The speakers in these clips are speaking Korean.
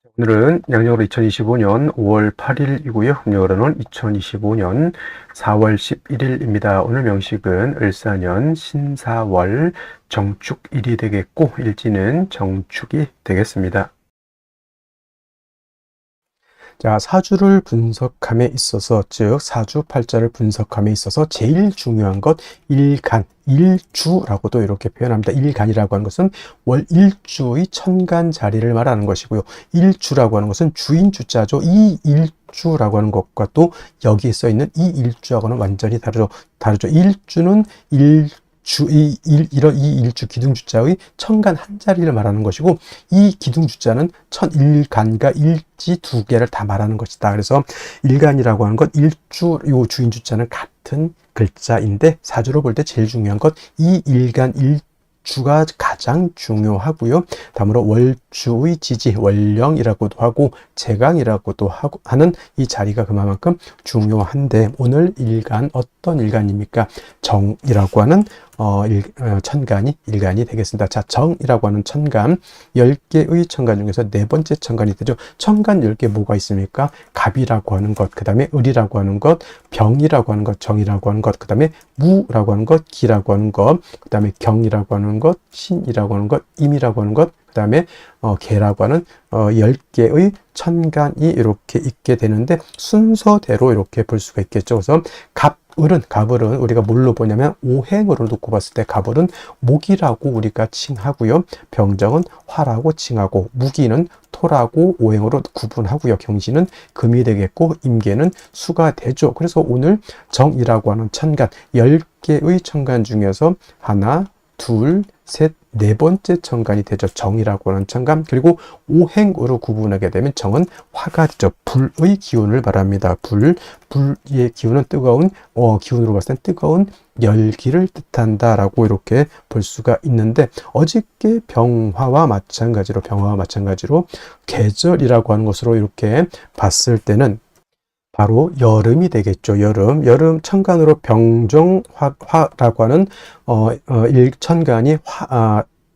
오늘은 양력으로 2025년 5월 8일이고요. 음력으로는 2025년 4월 11일입니다. 오늘 명식은 을사년 신사월 정축일이 되겠고 일지는 정축이 되겠습니다. 자, 사주를 분석함에 있어서, 즉 사주팔자를 분석함에 있어서 제일 중요한 것 일간, 일주라고도 이렇게 표현합니다. 일간이라고 하는 것은 월 일주의 천간 자리를 말하는 것이고요. 일주라고 하는 것은 주인 주자죠. 이 일주라고 하는 것과 또 여기에 써 있는 이 일주하고는 완전히 다르죠. 일주는 이런 이 일주 기둥주자의 천간 한 자리를 말하는 것이고, 이 기둥주자는 천일간과 일지 두 개를 다 말하는 것이다. 그래서 일간이라고 하는 것, 일주, 요 주인주자는 같은 글자인데, 사주로 볼 때 제일 중요한 것, 이 일간, 일주가 가장 중요하고요. 다음으로 월주의 지지, 월령이라고도 하고 제강이라고도 하는 이 자리가 그만큼 중요한데, 오늘 일간 어떤 일간입니까? 정이라고 하는 천간이 일간이 되겠습니다. 자, 정이라고 하는 천간, 10개의 천간 중에서 네 번째 천간이 되죠. 천간 10개 뭐가 있습니까? 갑이라고 하는 것, 그 다음에 을이라고 하는 것, 병이라고 하는 것, 정이라고 하는 것, 그 다음에 무라고 하는 것, 기라고 하는 것, 그 다음에 경이라고 하는 것, 신이라고 하는 것, 임이라고 하는 것, 그 다음에 개라고 하는 10개의 천간이 이렇게 있게 되는데, 순서대로 이렇게 볼 수가 있겠죠. 그래서 갑을은 우리가 뭘로 보냐면 오행으로 놓고 봤을 때 갑을은 목이라고 우리가 칭하고요. 병정은 화라고 칭하고, 무기는 토라고 오행으로 구분하고요. 경신은 금이 되겠고, 임계는 수가 되죠. 그래서 오늘 정이라고 하는 천간, 10개의 천간 중에서 하나, 둘, 셋, 네 번째 천간이 되죠. 정이라고 하는 천간. 그리고 오행으로 구분하게 되면 정은 화가 되죠. 불의 기운을 말합니다. 불의 기운은 뜨거운, 기운으로 봤을 땐 뜨거운 열기를 뜻한다라고 이렇게 볼 수가 있는데, 어저께 병화와 마찬가지로 계절이라고 하는 것으로 이렇게 봤을 때는 바로 여름이 되겠죠. 여름 천간으로 병정화라고 하는 일천간이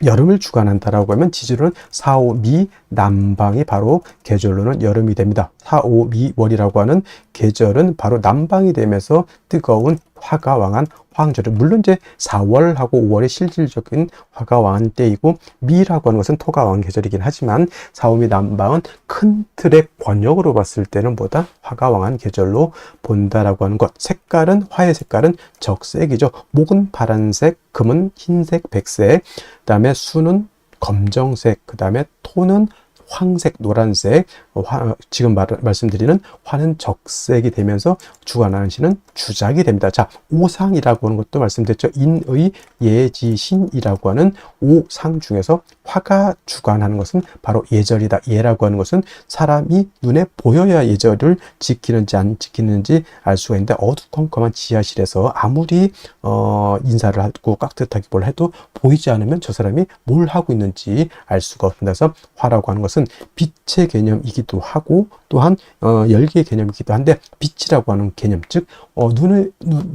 여름을 주관한다라고 하면, 지지로는 사오미 남방이 바로 계절로는 여름이 됩니다. 사오미월이라고 하는 계절은 바로 남방이 되면서 뜨거운 화가 왕한 황절을, 물론 이제 4월하고 5월이 실질적인 화가 왕한 때이고, 미라고 하는 것은 토가 왕한 계절이긴 하지만, 사오미 남방은 큰 틀의 권역으로 봤을 때는 보다 화가 왕한 계절로 본다라고 하는 것. 색깔은, 화의 색깔은 적색이죠. 목은 파란색, 금은 흰색, 백색, 그 다음에 수는 검정색, 그 다음에 토는 황색, 노란색, 지금 말씀드리는 화는 적색이 되면서 주관하는 신은 주작이 됩니다. 자, 오상이라고 하는 것도 말씀드렸죠. 인의 예지신이라고 하는 오상 중에서 화가 주관하는 것은 바로 예절이다. 예라고 하는 것은 사람이 눈에 보여야 예절을 지키는지 안 지키는지 알 수가 있는데, 어두컴컴한 지하실에서 아무리 인사를 하고 깍듯하게 뭘 해도 보이지 않으면 저 사람이 뭘 하고 있는지 알 수가 없습니다. 그래서 화라고 하는 것은 빛의 개념이기도 하고, 또한 열기의 개념이기도 한데, 빛이라고 하는 개념, 즉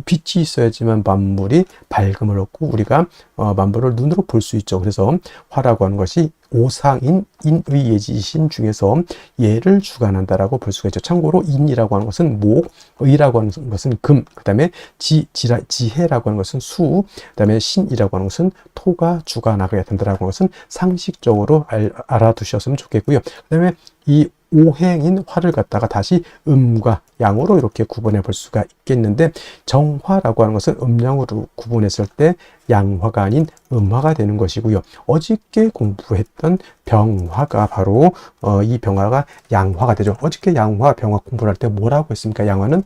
빛이 있어야지만 만물이 밝음을 얻고 우리가 만물을 눈으로 볼 수 있죠. 그래서 화라고 하는 것이 오상인 인의 예지신 중에서 예를 주관한다라고 볼 수가 있죠. 참고로 인이라고 하는 것은 목, 의라고 하는 것은 금, 그 다음에 지혜라고 하는 것은 수, 그 다음에 신이라고 하는 것은 토가 주관하게 된다라고 하는 것은 상식적으로 알아두셨으면 좋겠고요. 그 다음에 이 오행인 화를 갖다가 다시 음과 양으로 이렇게 구분해 볼 수가 있겠는데, 정화라고 하는 것은 음양으로 구분했을 때 양화가 아닌 음화가 되는 것이고요. 어저께 공부했던 병화가 바로 이 병화가 양화가 되죠. 어저께 양화, 병화 공부를 할 때 뭐라고 했습니까? 양화는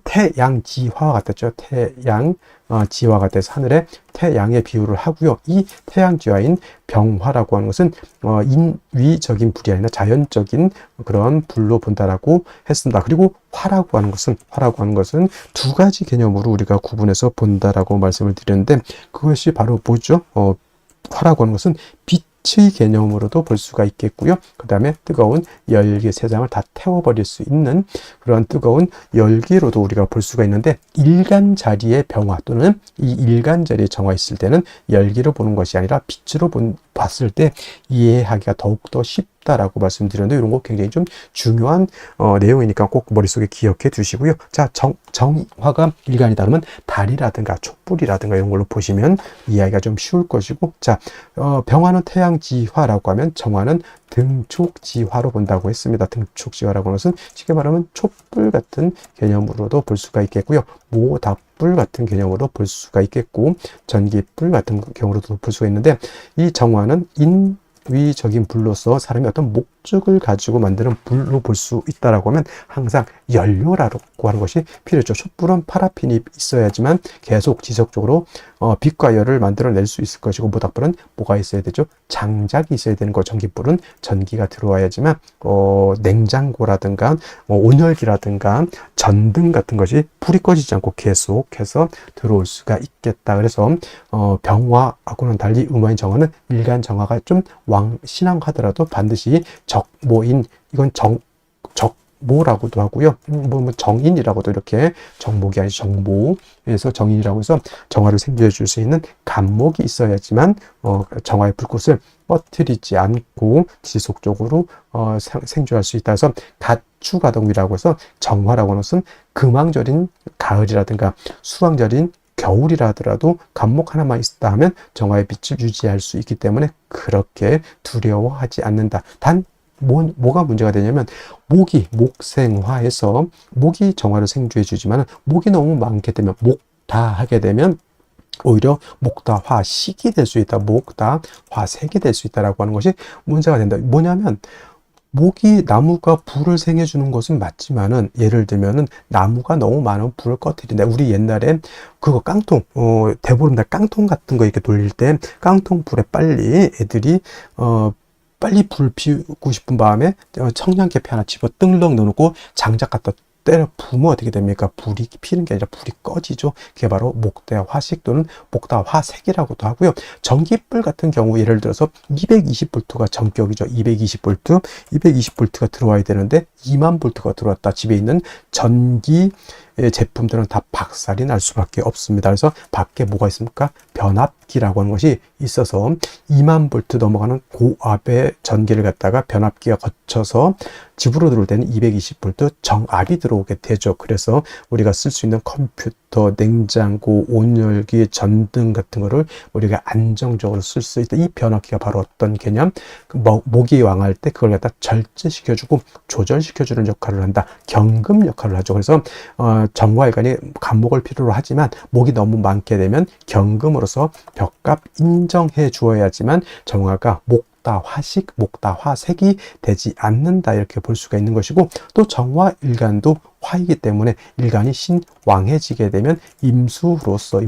태양지화와 같았죠. 태양지화가 같아서 하늘에 태양의 비유를 하고요. 이 태양지화인 병화라고 하는 것은 인위적인 불이 아니라 자연적인 그런 불로 본다라고 했습니다. 그리고 화라고 하는 것은 두 가지 개념으로 우리가 구분해서 본다라고 말씀을 드렸는데, 그것이 바로 뭐죠? 화라고 하는 것은 빛의 개념으로도 볼 수가 있겠고요. 그 다음에 뜨거운 열기 세상을 다 태워버릴 수 있는 그런 뜨거운 열기로도 우리가 볼 수가 있는데, 일간 자리의 병화 또는 이 일간 자리에 정화 있을 때는 열기로 보는 것이 아니라 빛으로 봤을 때 이해하기가 더욱더 쉽다라고 말씀드렸는데 이런 거 굉장히 좀 중요한 내용이니까 꼭 머릿속에 기억해 두시고요. 자, 정화가 일간이다 그러면 달이라든가 촛불이라든가 이런 걸로 보시면 이해하기가 좀 쉬울 것이고, 자, 병화는 태양지화라고 하면 정화는 등촉지화로 본다고 했습니다. 등촉지화라고 하는 것은 쉽게 말하면 촛불 같은 개념으로도 볼 수가 있겠고요. 모닥불 같은 개념으로 볼 수가 있겠고, 전기불 같은 경우로도 볼 수가 있는데, 이 정화는 인위적인 불로서 사람이 어떤 목적을 가지고 만드는 불로 볼 수 있다라고 하면 항상 연료라고 하는 것이 필요죠. 촛불은 파라핀이 있어야지만 계속 지속적으로 빛과 열을 만들어낼 수 있을 것이고, 모닥불은 뭐가 있어야 되죠? 장작이 있어야 되는 거. 전기불은 전기가 들어와야지만 냉장고라든가 온열기라든가 전등 같은 것이 불이 꺼지지 않고 계속해서 들어올 수가 있겠다. 그래서 병화하고는 달리 음화인 정화는 일간 정화가 좀 왕신앙하더라도 반드시 적모인, 이건 적모라고도 하고요. 뭐 정인이라고도, 이렇게 정목이 아니죠. 정모에서 정인이라고 해서 정화를 생겨해 줄 수 있는 간목이 있어야지만 정화의 불꽃을 꺼트리지 않고 지속적으로 생존할 수 있다 해서 가추가동이라고 해서 정화라고 하는 것은 금왕절인 가을이라든가 수왕절인 겨울이라 하더라도 간목 하나만 있다 하면 정화의 빛을 유지할 수 있기 때문에 그렇게 두려워하지 않는다. 단 뭐가 문제가 되냐면 목생화해서 목이 정화를 생주해 주지만 목이 너무 많게 되면 목다하게 되면 오히려 목다화식이 될 수 있다. 목다화색이 될 수 있다라고 하는 것이 문제가 된다. 뭐냐면 나무가 불을 생해주는 것은 맞지만은, 예를 들면은 나무가 너무 많은 불을 꺼뜨린다. 우리 옛날에 그거 깡통, 대보름달 깡통 같은 거 이렇게 돌릴 때 깡통 불에 빨리 애들이 빨리 불 피우고 싶은 마음에 청량계피 하나 집어 뜰렁 넣어놓고 장작 갖다 때려 부으면 어떻게 됩니까? 불이 피는 게 아니라 불이 꺼지죠. 그게 바로 목대화식 또는 목다화색이라고도 하고요. 전기불 같은 경우 예를 들어서 220V가 전격이죠. 220V가 들어와야 되는데 20000V가 들어왔다. 집에 있는 전기 제품들은 다 박살이 날 수밖에 없습니다. 그래서 밖에 뭐가 있습니까? 변압기라고 하는 것이 있어서 20000V 넘어가는 고압의 전기를 갖다가 변압기가 거쳐서 집으로 들어올 때는 220V 정압이 들어오게 되죠. 그래서 우리가 쓸 수 있는 컴퓨터, 냉장고, 온열기, 전등 같은 거를 우리가 안정적으로 쓸 수 있다. 이 변압기가 바로 어떤 개념? 목이 왕할 때 그걸 갖다 절제시켜주고 조절시켜주는 역할을 한다. 경금 역할을 하죠. 그래서 정화일간이 간목을 필요로 하지만 목이 너무 많게 되면 경금으로서 벽값 인정해 주어야지만 정화가 목다화식, 목다화색이 되지 않는다. 이렇게 볼 수가 있는 것이고, 또 정화일간도 화이기 때문에 일간이 신왕해지게 되면 임수로서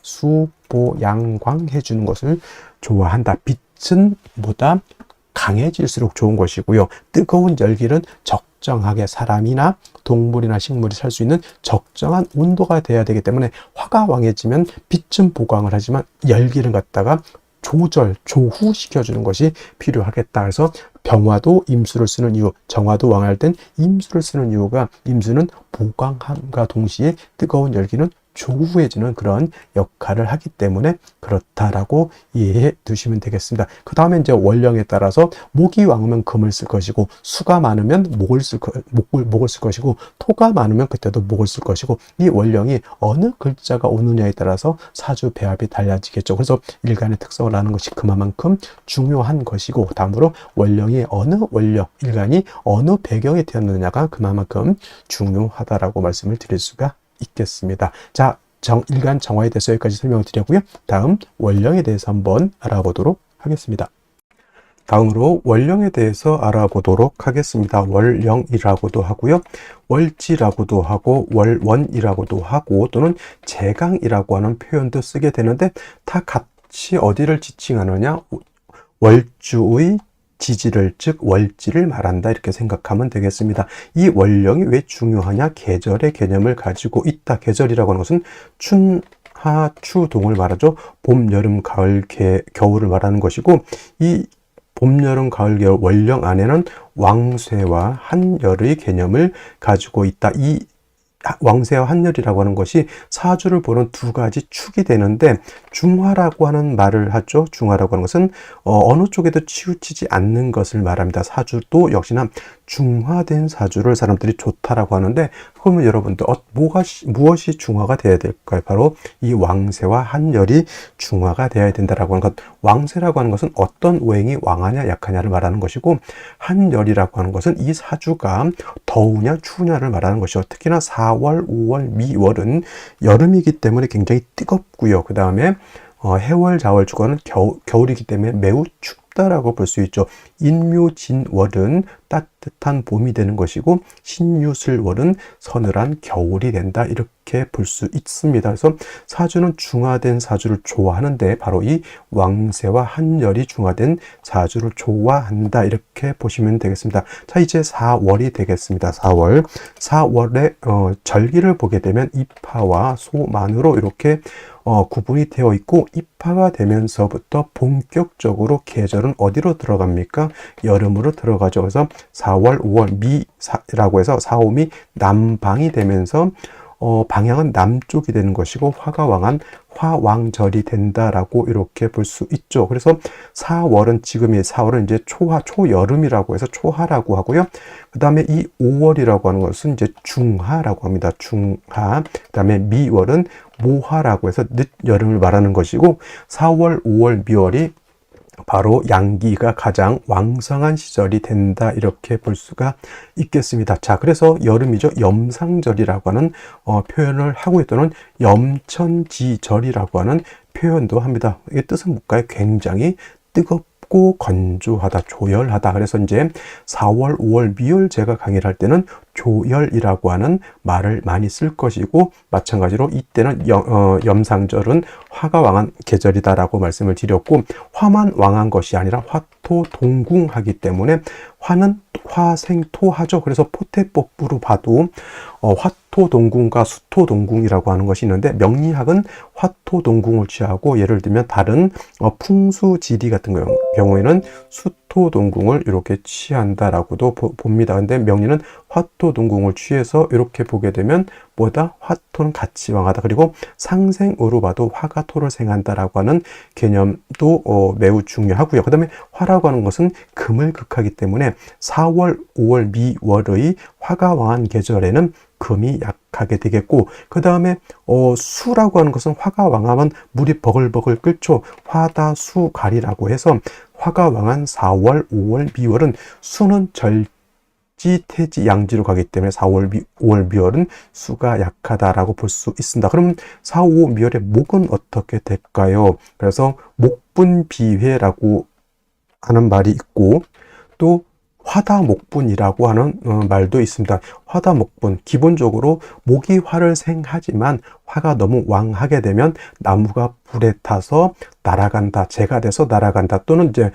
수보양광해 주는 것을 좋아한다. 빛은 보다 강해질수록 좋은 것이고요. 뜨거운 열기는 적정하게 사람이나 동물이나 식물이 살 수 있는 적정한 온도가 돼야 되기 때문에 화가 왕해지면 빛은 보강을 하지만 열기를 갖다가 조후시켜주는 것이 필요하겠다. 그래서 병화도 임수를 쓰는 이유, 정화도 왕할 땐 임수를 쓰는 이유가, 임수는 보강함과 동시에 뜨거운 열기는 조후해지는 그런 역할을 하기 때문에 그렇다라고 이해해 두시면 되겠습니다. 그 다음에 이제 원령에 따라서 목이 왕으면 금을 쓸 것이고, 수가 많으면 목을 쓸 것이고, 토가 많으면 그때도 목을 쓸 것이고, 이 원령이 어느 글자가 오느냐에 따라서 사주 배합이 달라지겠죠. 그래서 일간의 특성을 아는 것이 그만큼 중요한 것이고, 다음으로 원령이 어느 원령, 일간이 어느 배경에 태어났느냐가 그만큼 중요하다라고 말씀을 드릴 수가 있겠습니다. 자, 일간 정화에 대해서 여기까지 설명을 드렸고요. 다음 원령에 대해서 한번 알아보도록 하겠습니다. 다음으로 원령에 대해서 알아보도록 하겠습니다. 월령이라고도 하고요. 월지라고도 하고 월원이라고도 하고 또는 제강이라고 하는 표현도 쓰게 되는데, 다 같이 어디를 지칭하느냐? 월주의 지지를, 즉 월지를 말한다, 이렇게 생각하면 되겠습니다. 이 원령이 왜 중요하냐? 계절의 개념을 가지고 있다. 계절이라고 하는 것은 춘하 추동을 말하죠. 봄, 여름, 가을, 겨울을 말하는 것이고, 이 봄, 여름, 가을, 겨울 원령 안에는 왕쇠와 한열의 개념을 가지고 있다. 이 왕세와 한열이라고 하는 것이 사주를 보는 두 가지 축이 되는데, 중화라고 하는 말을 하죠. 중화라고 하는 것은 어느 쪽에도 치우치지 않는 것을 말합니다. 사주도 역시나 중화된 사주를 사람들이 좋다라고 하는데, 그러면 여러분들 무엇이 중화가 되어야 될까요? 바로 이 왕세와 한열이 중화가 되어야 된다라고 하는 것. 왕세라고 하는 것은 어떤 오행이 왕하냐 약하냐를 말하는 것이고, 한열이라고 하는 것은 이 사주가 더우냐 추우냐를 말하는 것이죠. 특히나 4월, 5월, 미월은 여름이기 때문에 굉장히 뜨겁고요. 그 다음에 해월, 자월, 주간은 겨울이기 때문에 매우 춥다라고 볼 수 있죠. 인묘진월은 따뜻한 봄이 되는 것이고, 신유술월은 서늘한 겨울이 된다, 이렇게 볼 수 있습니다. 그래서 사주는 중화된 사주를 좋아하는데, 바로 이 왕세와 한열이 중화된 사주를 좋아한다, 이렇게 보시면 되겠습니다. 자, 이제 4월이 되겠습니다. 4월에 절기를 보게 되면 입하와 소만으로 이렇게 구분이 되어 있고, 입하가 되면서부터 본격적으로 계절은 어디로 들어갑니까? 여름으로 들어가죠. 그래서 4월, 5월 미라고 해서 4, 5미 남방이 되면서 방향은 남쪽이 되는 것이고, 화가 왕한 화왕절이 된다라고 이렇게 볼 수 있죠. 그래서 4월은 이제 초여름이라고 해서 초하라고 하고요. 그 다음에 이 5월이라고 하는 것은 이제 중하라고 합니다. 중하. 그 다음에 미월은 모하라고 해서 늦여름을 말하는 것이고, 4월, 5월, 미월이 바로 양기가 가장 왕성한 시절이 된다, 이렇게 볼 수가 있겠습니다. 자, 그래서 여름이죠. 염상절이라고 하는 표현을 하고 또는 염천지절이라고 하는 표현도 합니다. 이 뜻은 뭘까요? 굉장히 뜨겁고 건조하다, 조열하다. 그래서 이제 4월, 5월, 미월 제가 강의를 할 때는 조열이라고 하는 말을 많이 쓸 것이고, 마찬가지로 이때는 염상절은 화가 왕한 계절이다라고 말씀을 드렸고, 화만 왕한 것이 아니라 화토동궁하기 때문에 화는 화생토하죠. 그래서 포태법부로 봐도 화토동궁과 수토동궁이라고 하는 것이 있는데, 명리학은 화토동궁을 취하고, 예를 들면 다른 풍수지리 같은 경우에는 수토동궁을 이렇게 취한다라고도 봅니다. 근데 명리는 화토동궁을 취해서 이렇게 보게 되면 화토는 같이 왕하다. 그리고 상생으로 봐도 화가 토를 생한다라고 하는 개념도 매우 중요하고요. 그 다음에 화라고 하는 것은 금을 극하기 때문에 4월, 5월, 미월의 화가 왕한 계절에는 금이 약하게 되겠고, 그 다음에 수라고 하는 것은 화가 왕하면 물이 버글버글 끓죠. 화다수갈이라고 해서 화가 왕한 4월, 5월, 미월은 수는 태지, 양지로 가기 때문에 4월, 5월, 미월은 수가 약하다라고 볼 수 있습니다. 그럼 4, 5, 미월의 목은 어떻게 될까요? 그래서 목분비회라고 하는 말이 있고, 또 화다목분이라고 하는 말도 있습니다. 화다목분, 기본적으로 목이 화를 생하지만 화가 너무 왕하게 되면 나무가 불에 타서 날아간다, 재가 돼서 날아간다, 또는 이제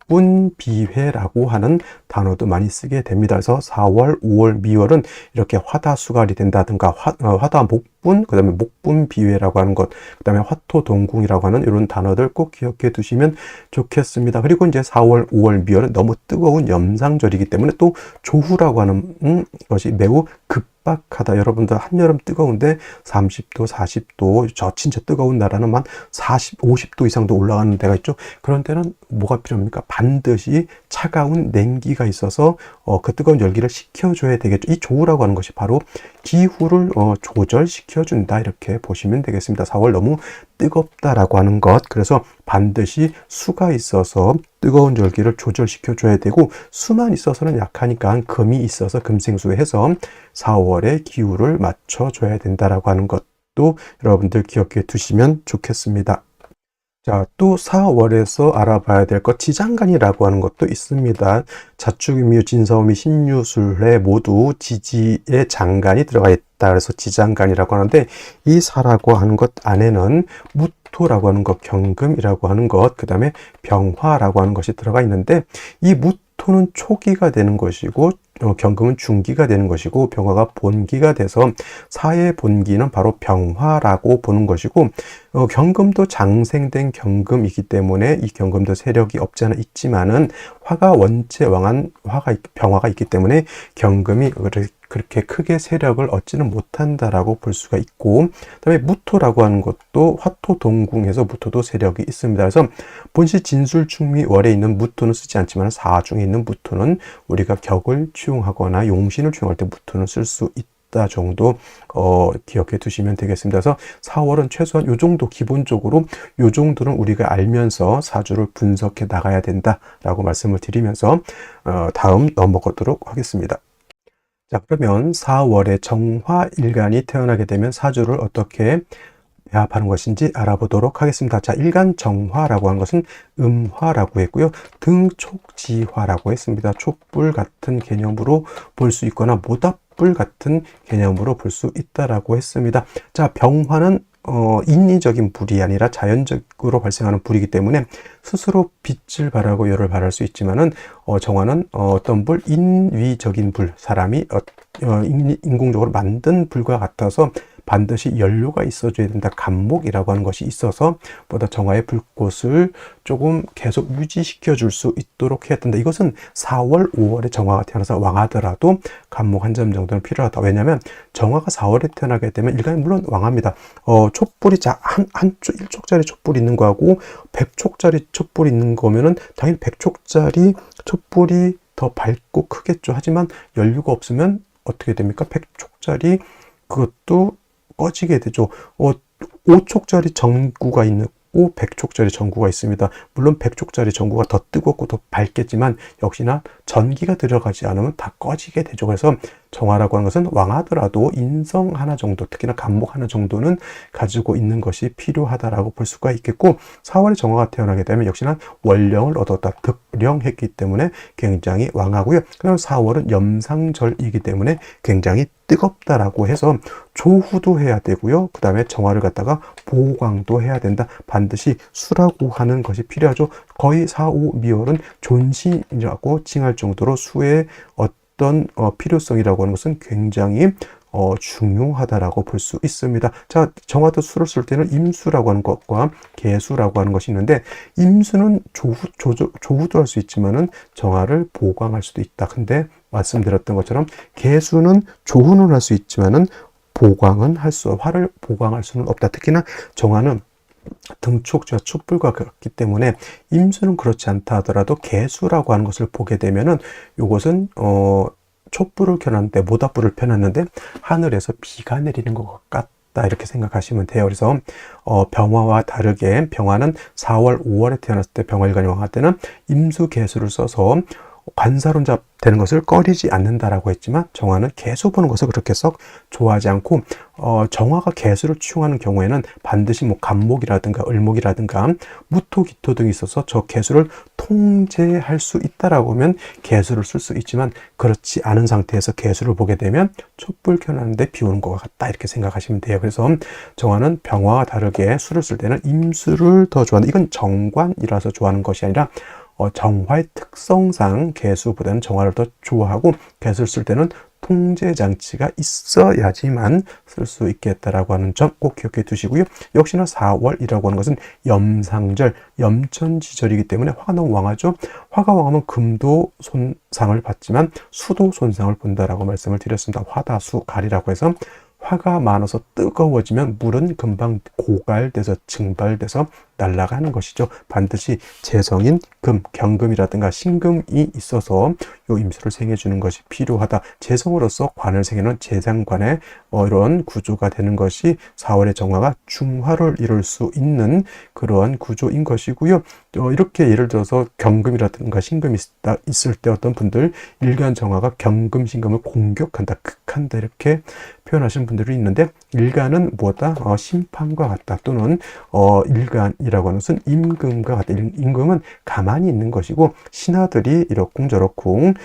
목분비회라고 하는 단어도 많이 쓰게 됩니다. 그래서 4월, 5월, 미월은 이렇게 화다수갈이 된다든가 화다목분, 그 다음에 목분비회라고 하는 것, 그 다음에 화토동궁이라고 하는 이런 단어들 꼭 기억해 두시면 좋겠습니다. 그리고 이제 4월, 5월, 미월은 너무 뜨거운 염상절이기 때문에 또 조후라고 하는 것이 매우 급박하다. 여러분들 한여름 뜨거운데 30도, 40도, 저 진짜 뜨거운 나라는 만 40, 50도 이상도 올라가는 데가 있죠. 그런 때는 뭐가 필요합니까? 반드시 차가운 냉기가 있어서 그 뜨거운 열기를 식혀줘야 되겠죠. 이 조우라고 하는 것이 바로 기후를 조절시켜준다, 이렇게 보시면 되겠습니다. 4월 너무 뜨겁다라고 하는 것, 그래서 반드시 수가 있어서 뜨거운 열기를 조절시켜줘야 되고, 수만 있어서는 약하니까 금이 있어서 금생수해서 4월의 기후를 맞춰줘야 된다라고 하는 것도 여러분들 기억해 두시면 좋겠습니다. 자, 또 4월에서 알아봐야 될 것, 지장간이라고 하는 것도 있습니다. 자축인묘, 진사오미, 신유술에 모두 지지의 장간이 들어가 있다. 그래서 지장간이라고 하는데, 이 사라고 하는 것 안에는 무토라고 하는 것, 경금이라고 하는 것, 그 다음에 병화라고 하는 것이 들어가 있는데, 이 무토는 초기가 되는 것이고, 경금은 중기가 되는 것이고 병화가 본기가 돼서 사의 본기는 바로 병화라고 보는 것이고 경금도 장생된 경금이기 때문에 이 경금도 세력이 없지 않아 있지만은 화가 원체 왕한 병화가 있기 때문에 경금이 그렇게 크게 세력을 얻지는 못한다라고 볼 수가 있고, 그다음에 무토라고 하는 것도 화토동궁에서 무토도 세력이 있습니다. 그래서 본시 진술충미 월에 있는 무토는 쓰지 않지만 사중에 있는 무토는 우리가 격을 취용하거나 용신을 취용할 때 무토는 쓸 수 있다 정도 기억해 두시면 되겠습니다. 그래서 4월은 최소한 요 정도, 기본적으로 요 정도는 우리가 알면서 사주를 분석해 나가야 된다라고 말씀을 드리면서 다음 넘어가도록 하겠습니다. 자, 그러면 4월에 정화일간이 태어나게 되면 사주를 어떻게 배합하는 것인지 알아보도록 하겠습니다. 자, 일간 정화라고 하는 것은 음화라고 했고요. 등촉지화라고 했습니다. 촉불 같은 개념으로 볼 수 있거나 모닥불 같은 개념으로 볼 수 있다라고 했습니다. 자, 병화는 인위적인 불이 아니라 자연적으로 발생하는 불이기 때문에 스스로 빛을 발하고 열을 발할 수 있지만은 정화는 어떤 불, 인위적인 불, 사람이 인공적으로 만든 불과 같아서 반드시 연료가 있어줘야 된다. 간목이라고 하는 것이 있어서 보다 정화의 불꽃을 조금 계속 유지시켜 줄 수 있도록 해야 된다. 이것은 4월, 5월에 정화가 태어나서 왕하더라도 간목 한 점 정도는 필요하다. 왜냐하면 정화가 4월에 태어나게 되면 일간이 물론 왕합니다. 촛불이 한쪽 1촉짜리 촛불이 있는 거하고 100촉짜리 촛불이 있는 거면은 당연히 100촉짜리 촛불이 더 밝고 크겠죠. 하지만 연료가 없으면 어떻게 됩니까? 100촉짜리 그것도 꺼지게 되죠. 5촉짜리 전구가 있고 100촉짜리 전구가 있습니다. 물론 100촉짜리 전구가 더 뜨겁고 더 밝겠지만 역시나 전기가 들어가지 않으면 다 꺼지게 되죠. 그래서 정화라고 하는 것은 왕하더라도 인성 하나 정도, 특히나 간목 하나 정도는 가지고 있는 것이 필요하다라고 볼 수가 있겠고, 4월에 정화가 태어나게 되면 역시나 원령을 얻었다, 득령했기 때문에 굉장히 왕하고요. 그다음 4월은 염상절이기 때문에 굉장히 뜨겁다라고 해서 조후도 해야 되고요. 그 다음에 정화를 갖다가 보강도 해야 된다. 반드시 수라고 하는 것이 필요하죠. 거의 4, 5, 미월은 존신이라고 칭할 정도로 수의 어떤 필요성이라고 하는 것은 굉장히 중요하다라고 볼 수 있습니다. 자, 정화도 수를 쓸 때는 임수라고 하는 것과 개수라고 하는 것이 있는데, 임수는 조후도 할 수 있지만은 정화를 보강할 수도 있다. 근데 말씀드렸던 것처럼 개수는 조후는 할 수 있지만은 보강은 화를 보강할 수는 없다. 특히나 정화는 등촉지와 촉불과 그렇기 때문에 임수는 그렇지 않다 하더라도 개수라고 하는 것을 보게 되면은 이것은 촛불을 켜놨는데, 모닥불을 펴놨는데 하늘에서 비가 내리는 것 같다, 이렇게 생각하시면 돼요. 그래서 병화와 다르게 병화는 4월, 5월에 태어났을 때, 병화일간이 왕할 때는 임수 개수를 써서 관사론자 되는 것을 꺼리지 않는다라고 했지만, 정화는 개수 보는 것을 그렇게 썩 좋아하지 않고, 정화가 개수를 취용하는 경우에는 반드시 뭐 간목이라든가 을목이라든가 무토, 기토 등이 있어서 저 개수를 통제할 수 있다라고 하면 개수를 쓸 수 있지만, 그렇지 않은 상태에서 개수를 보게 되면 촛불 켜놨는데 비 오는 것 같다, 이렇게 생각하시면 돼요. 그래서 정화는 병화와 다르게 수를 쓸 때는 임수를 더 좋아한다. 이건 정관이라서 좋아하는 것이 아니라 정화의 특성상 개수보다는 정화를 더 좋아하고, 개수를 쓸 때는 통제 장치가 있어야지만 쓸 수 있겠다라고 하는 점 꼭 기억해 두시고요. 역시나 4월이라고 하는 것은 염상절, 염천지절이기 때문에 화가 너무 왕하죠. 화가 왕하면 금도 손상을 받지만 수도 손상을 본다라고 말씀을 드렸습니다. 화다수 갈이라고 해서 화가 많아서 뜨거워지면 물은 금방 고갈돼서 증발돼서 날아가는 것이죠. 반드시 재성인 금, 경금이라든가 신금이 있어서 요 임수를 생해주는 것이 필요하다. 재성으로서 관을 생해는 재상관의 이런 구조가 되는 것이 4월의 정화가 중화를 이룰 수 있는 그러한 구조인 것이고요. 이렇게 예를 들어서 경금이라든가 신금이 있을 때 어떤 분들 일간 정화가 경금, 신금을 공격한다, 극한다, 이렇게 표현하시는 분들이 있는데, 일간은 뭐다? 심판과 같다, 또는 일간이라고 하는 것은 임금과 같다. 임금은 가만히 있는 것이고, 신하들이 이러쿵저러쿵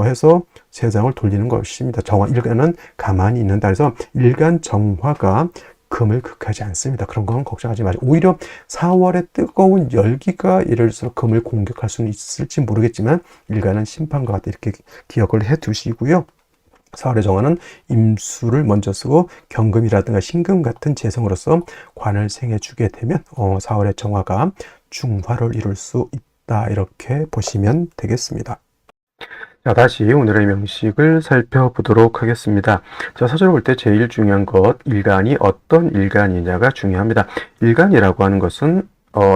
해서 세상을 돌리는 것입니다. 일간은 가만히 있는다. 그래서 일간 정화가 금을 극하지 않습니다. 그런 건 걱정하지 마시고 오히려 4월의 뜨거운 열기가 예를 들어서 금을 공격할 수는 있을지 모르겠지만 일간은 심판과 같다 이렇게 기억을 해 두시고요. 4월의 정화는 임수를 먼저 쓰고 경금이라든가 신금 같은 재성으로서 관을 생해주게 되면 4월의 정화가 중화를 이룰 수 있다 이렇게 보시면 되겠습니다. 자, 다시 오늘의 명식을 살펴보도록 하겠습니다. 자, 사주를 볼 때 제일 중요한 것, 일간이 어떤 일간이냐가 중요합니다. 일간이라고 하는 것은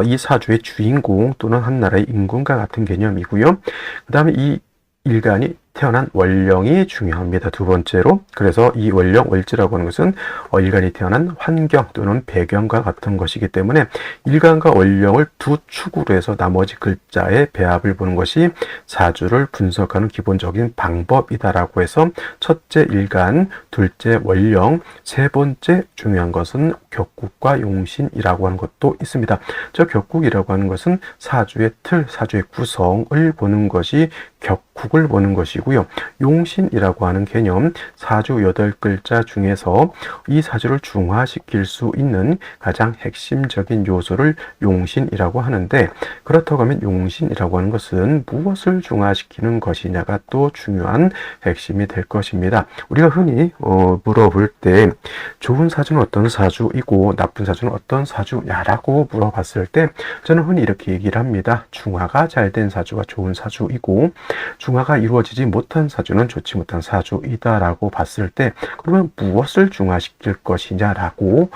이 사주의 주인공 또는 한 나라의 인군과 같은 개념이고요. 그 다음에 이 일간이 태어난 원령이 중요합니다. 두 번째로. 그래서 이 원령, 월지라고 하는 것은 일간이 태어난 환경 또는 배경과 같은 것이기 때문에 일간과 원령을 두 축으로 해서 나머지 글자의 배합을 보는 것이 사주를 분석하는 기본적인 방법이다라고 해서 첫째 일간, 둘째 원령, 세 번째 중요한 것은 격국과 용신이라고 하는 것도 있습니다. 저 격국이라고 하는 것은 사주의 틀, 사주의 구성을 보는 것이 격국을 보는 것이고요. 용신이라고 하는 개념, 사주 8글자 중에서 이 사주를 중화시킬 수 있는 가장 핵심적인 요소를 용신이라고 하는데, 그렇다고 하면 용신이라고 하는 것은 무엇을 중화시키는 것이냐가 또 중요한 핵심이 될 것입니다. 우리가 흔히 물어볼 때 좋은 사주는 어떤 사주이고 나쁜 사주는 어떤 사주냐라고 물어봤을 때 저는 흔히 이렇게 얘기를 합니다. 중화가 잘 된 사주가 좋은 사주이고 중화가 이루어지지 못한 사주는 좋지 못한 사주이다라고 봤을 때 그러면 무엇을 중화시킬 것이냐라고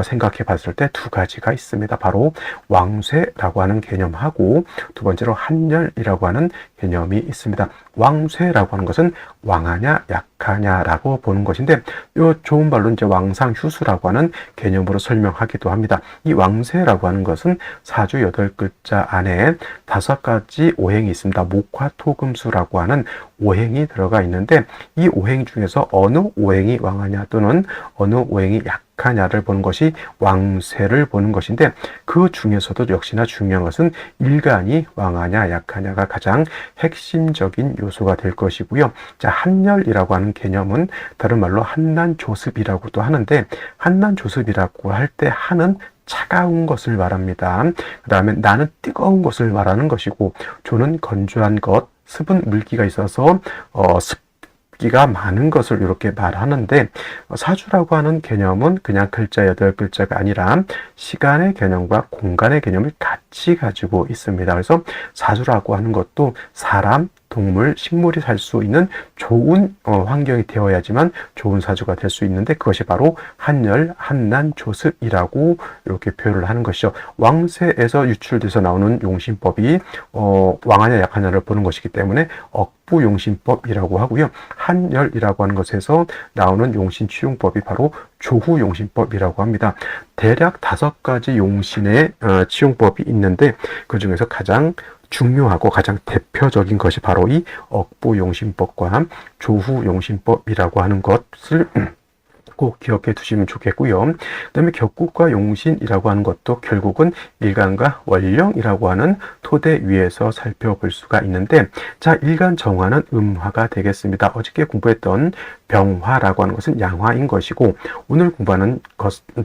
생각해 봤을 때 두 가지가 있습니다. 바로 왕쇠라고 하는 개념하고 두 번째로 한열이라고 하는 개념이 있습니다. 왕쇠라고 하는 것은 왕하냐 약하냐라고 보는 것인데 이 좋은 말로 이제 왕상휴수라고 하는 개념으로 설명하기도 합니다. 이 왕쇠라고 하는 것은 사주 8글자 안에 5가지 오행이 있습니다. 목화토금수라고 하는 오행이 들어가 있는데 이 오행 중에서 어느 오행이 왕하냐 또는 어느 오행이 약하냐를 보는 것이 왕쇠를 보는 것인데 그 중에서도 역시나 중요한 것은 일간이 왕하냐 약하냐가 가장 핵심적인 요소가 될 것이고요. 자, 한열이라고 하는 개념은 다른 말로 한난조습이라고도 하는데 한난조습이라고 할 때 한은 차가운 것을 말합니다. 그 다음에 나는 뜨거운 것을 말하는 것이고 조는 건조한 것, 습은 물기가 있어서 습기가 많은 것을 이렇게 말하는데 사주라고 하는 개념은 그냥 글자 8글자가 아니라 시간의 개념과 공간의 개념을 같이 가지고 있습니다. 그래서 사주라고 하는 것도 사람, 동물, 식물이 살 수 있는 좋은 환경이 되어야지만 좋은 사주가 될 수 있는데 그것이 바로 한열, 한난조습이라고 이렇게 표현을 하는 것이죠. 왕쇠에서 유출돼서 나오는 용신법이 왕하냐 약하냐를 보는 것이기 때문에 억부용신법이라고 하고요. 한열이라고 하는 것에서 나오는 용신치용법이 바로 조후용신법이라고 합니다. 대략 5가지 용신의 치용법이 있는데 그 중에서 가장 중요하고 가장 대표적인 것이 바로 이 억부용신법과 조후용신법이라고 하는 것을 꼭 기억해 두시면 좋겠고요. 그 다음에 격국과 용신이라고 하는 것도 결국은 일간과 원령이라고 하는 토대 위에서 살펴볼 수가 있는데 자, 일간 정화는 음화가 되겠습니다. 어저께 공부했던 병화라고 하는 것은 양화인 것이고 오늘 공부하는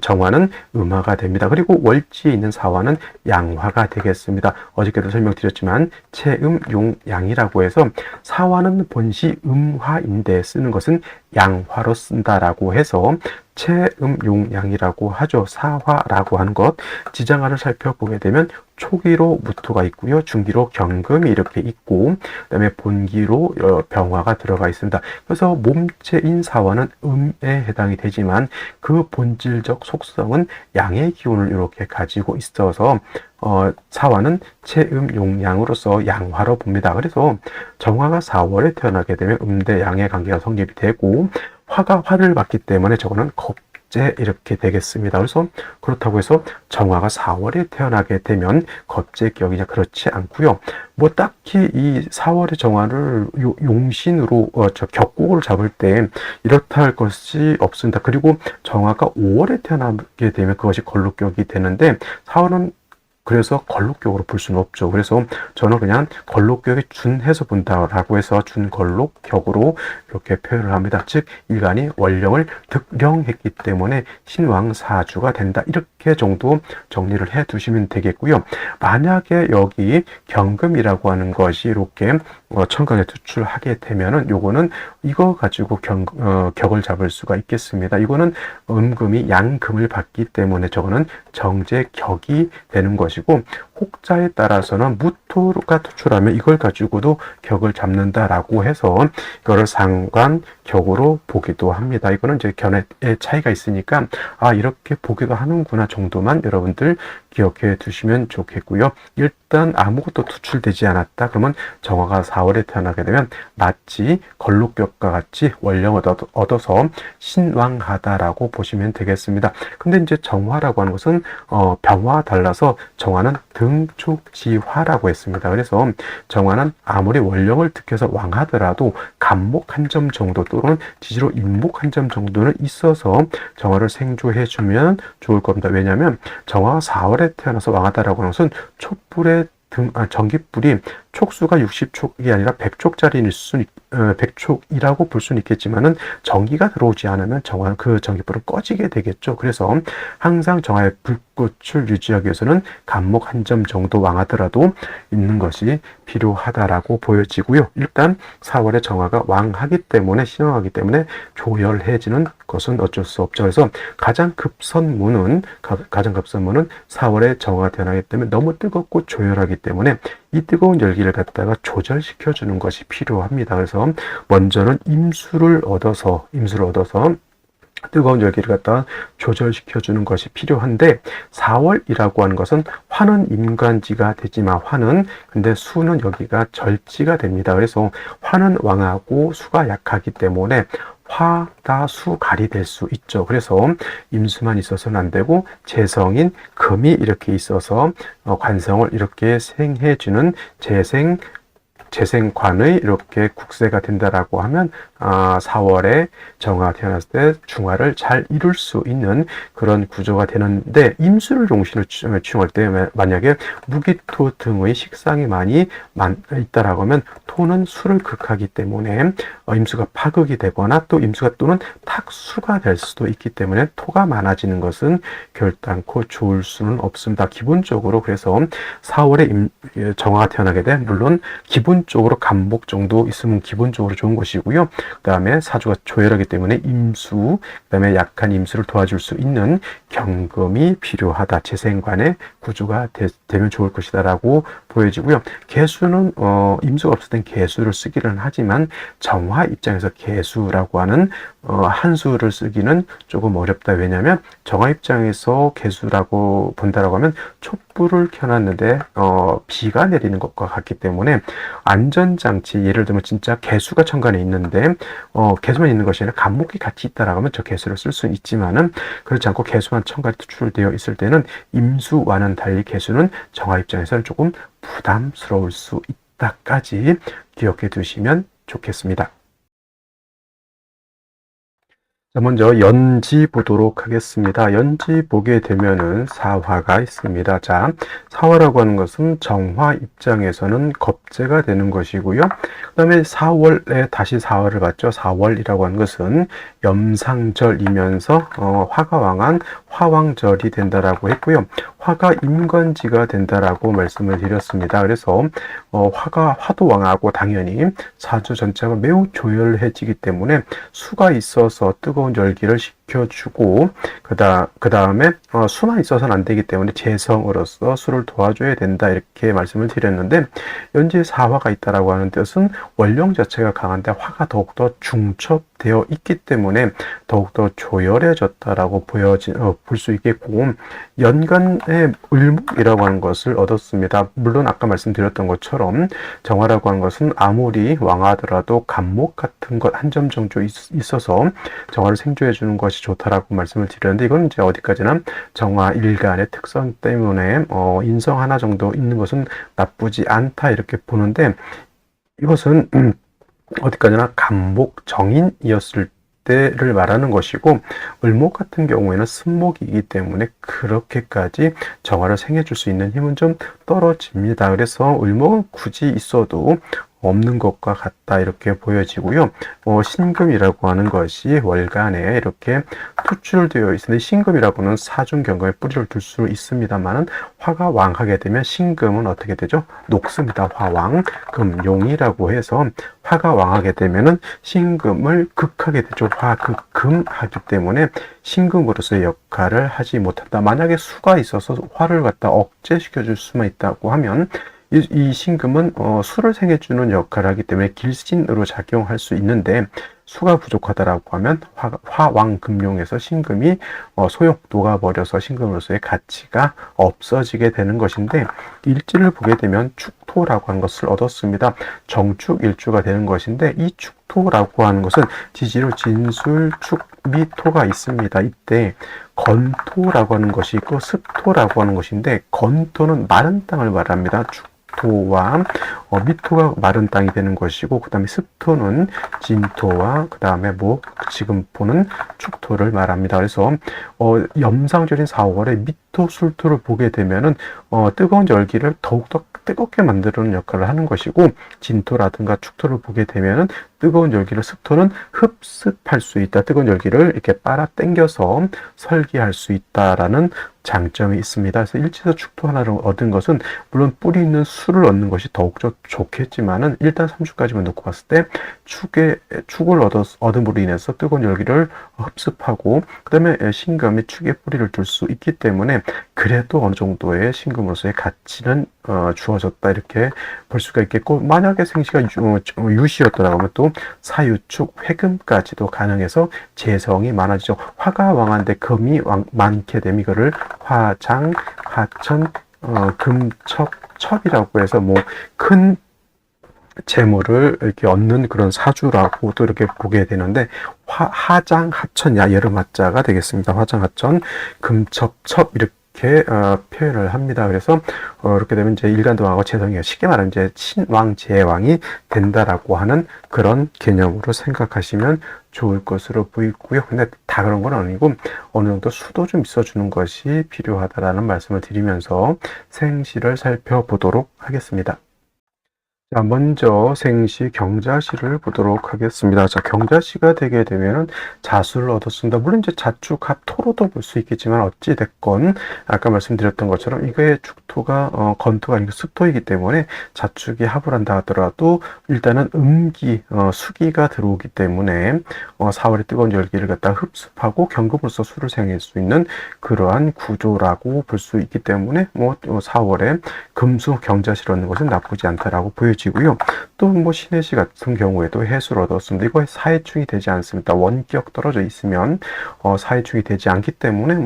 정화는 음화가 됩니다. 그리고 월지에 있는 사화는 양화가 되겠습니다. 어저께도 설명드렸지만 체음, 용, 양이라고 해서 사화는 본시 음화인데 쓰는 것은 양화로 쓴다라고 해서 체음용양이라고 하죠. 사화라고 하는 것 지장화를 살펴보게 되면 초기로 무토가 있고요. 중기로 경금이 이렇게 있고 그다음에 본기로 병화가 들어가 있습니다. 그래서 몸체인 사화는 음에 해당이 되지만 그 본질적 속성은 양의 기운을 이렇게 가지고 있어서 사화는 체음용양으로서 양화로 봅니다. 그래서 정화가 4월에 태어나게 되면 음대 양의 관계가 성립이 되고 화가 화를 받기 때문에 저거는 겁재 이렇게 되겠습니다. 그래서 그렇다고 해서 정화가 4월에 태어나게 되면 겁재격이냐 그렇지 않고요. 뭐 딱히 이 4월의 정화를 용신으로 격국을 잡을 때 이렇다 할 것이 없습니다. 그리고 정화가 5월에 태어나게 되면 그것이 걸록격이 되는데 4월은 그래서 걸록격으로 볼 수는 없죠. 그래서 저는 그냥 걸록격에 준해서 본다라고 해서 준걸록격으로 이렇게 표현을 합니다. 즉 일간이 원령을 득령했기 때문에 신왕사주가 된다. 이렇게 정도 정리를 해 두시면 되겠고요. 만약에 여기 경금이라고 하는 것이 이렇게 천간에 투출하게 되면은 요거는 이거 가지고 격을 잡을 수가 있겠습니다. 이거는 음금이 양금을 받기 때문에 저거는 정제격이 되는 것이고, 혹자에 따라서는 무토가 투출하면 이걸 가지고도 격을 잡는다라고 해서 이거를 상관격으로 보기도 합니다. 이거는 이제 견해의 차이가 있으니까 이렇게 보기도 하는구나 정도만 여러분들 기억해 두시면 좋겠고요. 일단 아무것도 투출되지 않았다 그러면 정화가 4월에 태어나게 되면 마치 걸록격과 같이 원령을 얻어서 신왕하다라고 보시면 되겠습니다. 근데 이제 정화라고 하는 것은 병화와 달라서 정화는 등축지화라고 했습니다. 그래서 정화는 아무리 원령을 득해서 왕하더라도 간목 한 점 정도 또는 지지로 인목 한 점 정도는 있어서 정화를 생조해주면 좋을 겁니다. 왜냐하면 정화가 4월에 태어나서 왕하다라고 하는 것은 촛불의 전기불이 촉수가 60촉이 아니라 100촉짜리일 수는 100촉이라고 볼 수는 있겠지만은 전기가 들어오지 않으면 그 전기불은 꺼지게 되겠죠. 그래서 항상 정화의 불꽃을 유지하기 위해서는 간목 한 점 정도 왕하더라도 있는 것이 필요하다라고 보여지고요. 일단 4월에 정화가 왕하기 때문에 신왕하기 때문에 조열해지는 것은 어쩔 수 없죠. 그래서 가장 급선무는 4월에 정화가 태어나기 때문에 너무 뜨겁고 조열하기 때문에 이 뜨거운 열기를 갖다가 조절시켜 주는 것이 필요합니다. 그래서 먼저는 임수를 얻어서 뜨거운 열기를 갖다가 조절시켜 주는 것이 필요한데, 4월이라고 하는 것은 화는 임관지가 되지만 근데 수는 여기가 절지가 됩니다. 그래서 화는 왕하고 수가 약하기 때문에 화다수갈이 될 수 있죠. 그래서 임수만 있어서는 안 되고 재성인 금이 이렇게 있어서 관성을 이렇게 생해주는 재생관의 이렇게 국세가 된다라고 하면 4월에 정화가 태어났을 때 중화를 잘 이룰 수 있는 그런 구조가 되는데, 임수를 용신을 취용할 때 만약에 무기토 등의 식상이 많이 있다라고 하면 토는 수를 극하기 때문에 임수가 파극이 되거나 또 임수가 또는 탁수가 될 수도 있기 때문에 토가 많아지는 것은 결단코 좋을 수는 없습니다. 기본적으로 그래서 4월에 정화가 태어나게 돼 물론 기본적으로 간목 정도 있으면 기본적으로 좋은 것이고요. 그 다음에 사주가 조열하기 때문에 임수, 그 다음에 약한 임수를 도와줄 수 있는 경금이 필요하다. 재생관의 구조가 되면 좋을 것이다 라고 보여지고요. 개수는 임수가 없을 땐 개수를 쓰기는 하지만 정화 입장에서 개수라고 하는 한 수를 쓰기는 조금 어렵다. 왜냐하면 정화 입장에서 개수라고 본다라고 하면 촛불을 켜놨는데 비가 내리는 것과 같기 때문에 안전장치, 예를 들면 진짜 개수가 천간에 있는데 개수만 있는 것이 아니라 간목이 같이 있다라고 하면 저 개수를 쓸 수는 있지만은 그렇지 않고 개수만 천간에 투출되어 있을 때는 임수와는 달리 개수는 정화 입장에서는 조금 부담스러울 수 있다까지 기억해 두시면 좋겠습니다. 자, 먼저 연지 보도록 하겠습니다. 연지 보게 되면은 사화가 있습니다. 자, 사화라고 하는 것은 정화 입장에서는 겁재가 되는 것이고요. 그 다음에 4월에 다시 사화를 봤죠. 4월이라고 하는 것은 염상절이면서 화가 왕한 화왕절이 된다라고 했고요. 화가 임관지가 된다라고 말씀을 드렸습니다. 그래서 화도 왕하고 당연히 사주 전체가 매우 조열해지기 때문에 수가 있어서 뜨거운 열기를 시켜주고 그 다음에 수만 있어서는 안 되기 때문에 재성으로서 수를 도와줘야 된다 이렇게 말씀을 드렸는데, 연지에 사화가 있다라고 하는 뜻은 원령 자체가 강한데 화가 더욱더 중첩되어 있기 때문에 더욱더 조열해졌다라고 볼 수 있겠고, 연간의 을목이라고 하는 것을 얻었습니다. 물론 아까 말씀드렸던 것처럼 정화라고 하는 것은 아무리 왕하더라도 간목 같은 것 한 점 정도 있어서 정화를 생조해 주는 것이 좋다라고 말씀을 드렸는데, 이건 이제 어디까지나 정화 일간의 특성 때문에 인성 하나 정도 있는 것은 나쁘지 않다 이렇게 보는데, 이것은 어디까지나 간목 정인이었을 때를 말하는 것이고, 을목 같은 경우에는 습목이기 때문에 그렇게까지 정화를 생해줄 수 있는 힘은 좀 떨어집니다. 그래서 을목은 굳이 있어도 없는 것과 같다 이렇게 보여지고요. 신금이라고 하는 것이 월간에 이렇게 투출되어 있으니 신금이라고는 사중경금에 뿌리를 둘 수 있습니다만은 화가 왕하게 되면 신금은 어떻게 되죠? 녹습니다. 화왕, 금용이라고 해서 화가 왕하게 되면은 신금을 극하게 되죠. 화극금하기 때문에 신금으로서의 역할을 하지 못한다. 만약에 수가 있어서 화를 갖다 억제시켜 줄 수만 있다고 하면 이 신금은 수를 생해주는 역할을 하기 때문에 길신으로 작용할 수 있는데, 수가 부족하다라고 하면 화왕금용에서 신금이 소용 녹아버려서 신금으로서의 가치가 없어지게 되는 것인데, 일지를 보게 되면 축토라고 하는 것을 얻었습니다. 정축일주가 되는 것인데, 이 축토라고 하는 것은 지지로 진술, 축, 미토가 있습니다. 이때 건토라고 하는 것이 있고 습토라고 하는 것인데, 건토는 마른 땅을 말합니다. 토와 미토가 마른 땅이 되는 것이고, 그 다음에 습토는 진토와 그 다음에 지금 보는 축토를 말합니다. 그래서 염상절인 4월에 미토 술토를 보게 되면은 뜨거운 열기를 더욱더 뜨겁게 만드는 역할을 하는 것이고, 진토라든가 축토를 보게 되면은 뜨거운 열기를 습토는 흡습할 수 있다. 뜨거운 열기를 이렇게 빨아 당겨서 설기할 수 있다라는 장점이 있습니다. 그래서 일지에서 축토 하나를 얻은 것은 물론 뿌리 있는 수를 얻는 것이 더욱더 좋겠지만은, 일단 3주까지만 놓고 봤을 때 축을 얻음으로 인해서 뜨거운 열기를 흡습하고, 그 다음에 신금이 축에 뿌리를 둘 수 있기 때문에 그래도 어느 정도의 신금으로서의 가치는 주어졌다 이렇게 볼 수가 있겠고, 만약에 생시가 유시였더라고 하면 또 사유축, 회금까지도 가능해서 재성이 많아지죠. 화가 왕한데 금이 많게 되면 이거를 화장, 하천, 금척, 첩이라고 해서 큰 재물을 이렇게 얻는 그런 사주라고 또 이렇게 보게 되는데, 하장, 하천야 여름 하자가 되겠습니다. 화장, 하천, 금첩, 첩 이렇게 표현을 합니다. 그래서 이렇게 되면 이제 일간동하고 재성이 쉽게 말하면 이제 친왕, 제왕이 된다라고 하는 그런 개념으로 생각하시면 좋을 것으로 보이고요. 근데 다 그런 건 아니고 어느 정도 수도 좀 있어주는 것이 필요하다라는 말씀을 드리면서 생시를 살펴보도록 하겠습니다. 자, 먼저 생시 경자시를 보도록 하겠습니다. 자, 경자시가 되게 되면은 자수를 얻었습니다. 물론 이제 자축합 토로도 볼 수 있겠지만, 어찌 됐건 아까 말씀드렸던 것처럼 이거의 축토가 건토가 아니고 습토이기 때문에 자축이 합을 한다 하더라도 일단은 수기가 들어오기 때문에 4월의 뜨거운 열기를 갖다 흡습하고 경금으로서 수를 생할 수 있는 그러한 구조라고 볼 수 있기 때문에 4월에 금수 경자시를 얻는 것은 나쁘지 않다라고 보여지고요. 또 신해시 같은 경우에도 해수를 얻었습니다. 이거 사해충이 되지 않습니다. 원격 떨어져 있으면 사해충이 되지 않기 때문에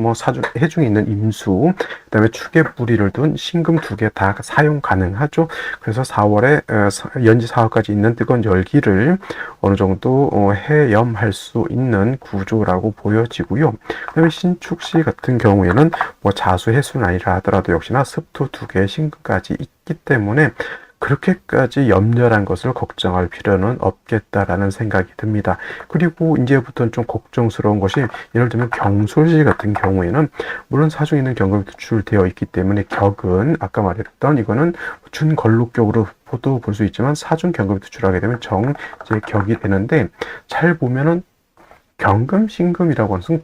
해중에 있는 임수, 그 다음에 축에 뿌리를 둔 신금 2개 다 사용 가능하죠. 그래서 4월에 연지 4월까지 있는 뜨거운 열기를 어느 정도 해염할 수 있는 구조라고 보여지고요. 그 다음에 신축시 같은 경우에는 자수 해수는 아니라 하더라도 역시나 습토 2개 신금까지 있기 때문에 그렇게까지 염려한 것을 걱정할 필요는 없겠다라는 생각이 듭니다. 그리고 이제부터는 좀 걱정스러운 것이, 예를 들면 경솔시 같은 경우에는 물론 사중에 있는 경금이 투출되어 있기 때문에 격은 아까 말했던 이거는 준걸록격으로 볼 수 있지만, 사중 경금이 투출하게 되면 정제격이 되는데, 잘 보면은 경금, 신금이라고 하는 것은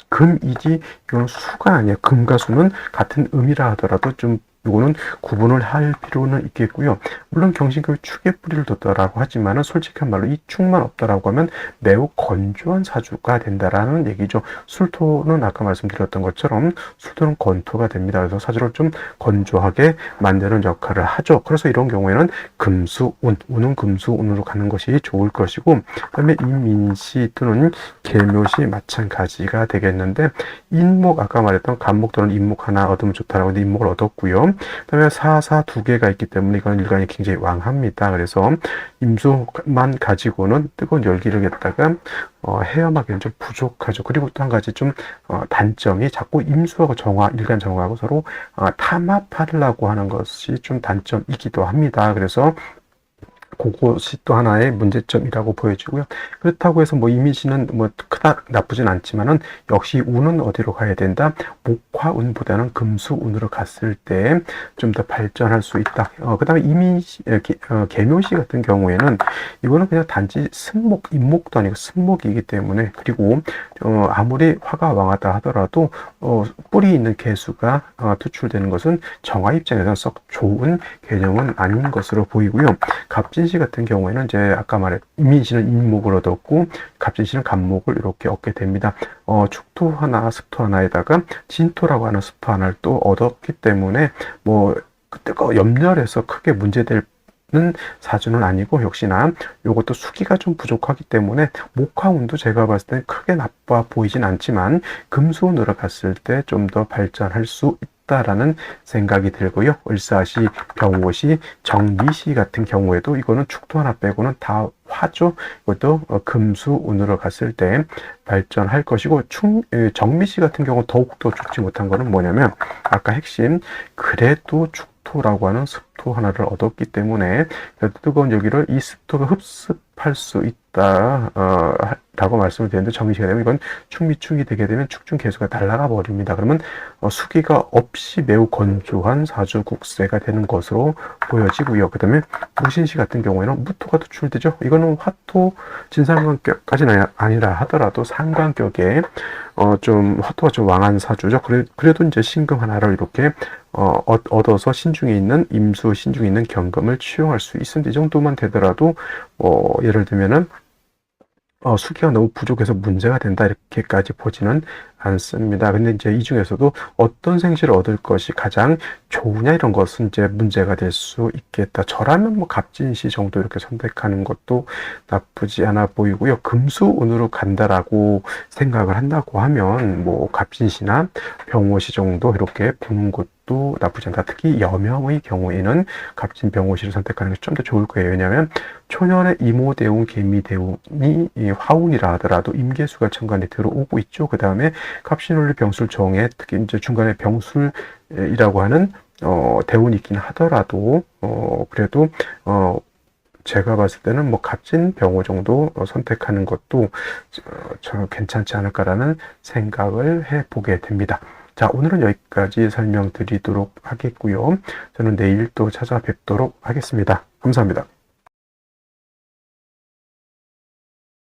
금이지 이건 수가 아니에요. 금과 수는 같은 음이라 하더라도 좀 이거는 구분을 할 필요는 있겠고요. 물론 경신금이 축에 뿌리를 뒀다라고 하지만은 솔직한 말로 이 축만 없다라고 하면 매우 건조한 사주가 된다라는 얘기죠. 술토는 아까 말씀드렸던 것처럼 술토는 건토가 됩니다. 그래서 사주를 좀 건조하게 만드는 역할을 하죠. 그래서 이런 경우에는 금수, 운은 금수, 운으로 가는 것이 좋을 것이고, 그다음에 인민시 또는 계묘시 마찬가지가 되겠는데, 인목 아까 말했던 간목 또는 인목 하나 얻으면 좋다라고 했는데 인목을 얻었고요. 그다음에 사사 2개가 있기 때문에 이건 일간이 굉장히 왕합니다. 그래서 임수만 가지고는 뜨거운 열기를 갖다가 해염하기는 좀 부족하죠. 그리고 또 한 가지 좀 단점이, 자꾸 임수하고 일간 정화하고 서로 타합하려고 하는 것이 좀 단점이기도 합니다. 그래서 그것이 또 하나의 문제점이라고 보여지고요. 그렇다고 해서 뭐 이미지는 뭐 크다 나쁘진 않지만은 역시 운은 어디로 가야 된다? 목화운보다는 금수운으로 갔을 때 좀 더 발전할 수 있다. 그다음에 이미지 계묘시 같은 경우에는 이거는 그냥 단지 승목, 임목도 아니고 승목이기 때문에, 그리고 아무리 화가 왕하다 하더라도 뿔이 있는 개수가 투출되는 것은 정화 입장에서 썩 좋은 개념은 아닌 것으로 보이고요. 갑진시 같은 경우에는 이제 아까 말했 이민시는 임목을 얻었고 갑진시는 갑목을 이렇게 얻게 됩니다. 축토 하나, 습토 하나에다가 진토라고 하는 습토 하나를 또 얻었기 때문에 뭐 그때가 염렬해서 크게 문제될 는 사주는 아니고, 역시나 요것도 수기가 좀 부족하기 때문에 목화운도 제가 봤을 때 크게 나빠 보이진 않지만 금수운으로 갔을 때 좀 더 발전할 수 있다라는 생각이 들고요. 을사시, 병오시, 정미시 같은 경우에도 이거는 축토 하나 빼고는 다 화죠. 이것도 금수운으로 갔을 때 발전할 것이고, 정미시 같은 경우 더욱더 좋지 못한 거는 뭐냐면 아까 핵심 그래도 습토라고 하는 습토 하나를 얻었기 때문에 뜨거운 열기를 이 습토가 흡습할 수 있다 라고 말씀을 드렸는데, 정미시가 되면 이건 축미축이 되게 되면 축중 개수가 날아가 버립니다. 그러면 수기가 없이 매우 건조한 사주국세가 되는 것으로 보여지고요. 그 다음에 무신시 같은 경우에는 무토가 투출되죠. 이거는 화토 진상관격까지는 아니라 하더라도 상관격에 좀 화토가 좀 왕한 사주죠. 그래도 이제 신금 하나를 이렇게 얻어서 신중에 있는 임수, 신중에 있는 경금을 취용할 수 있습니다. 이 정도만 되더라도 예를 들면은 수기가 너무 부족해서 문제가 된다 이렇게까지 보지는 않습니다. 근데 이제 이 중에서도 어떤 생시를 얻을 것이 가장 좋으냐 이런 것은 이제 문제가 될 수 있겠다. 저라면 뭐 갑진시 정도 이렇게 선택하는 것도 나쁘지 않아 보이고요. 금수운으로 간다라고 생각을 한다고 하면 뭐 갑진시나 병오시 정도 이렇게 보는 것도 나쁘지 않다. 특히 여명의 경우에는 갑진 병오시를 선택하는 것이 좀 더 좋을 거예요. 왜냐하면 초년에 이모대운, 계미대운이 화운이라 하더라도 임계수가 천간에 들어오고 있죠. 그 다음에 갑신올리 병술정에 특히 이제 중간에 병술이라고 하는 대운이 있긴 하더라도 그래도 제가 봤을 때는 뭐 갑진 병호 정도 선택하는 것도 괜찮지 않을까라는 생각을 해보게 됩니다. 자, 오늘은 여기까지 설명드리도록 하겠고요. 저는 내일 또 찾아뵙도록 하겠습니다. 감사합니다.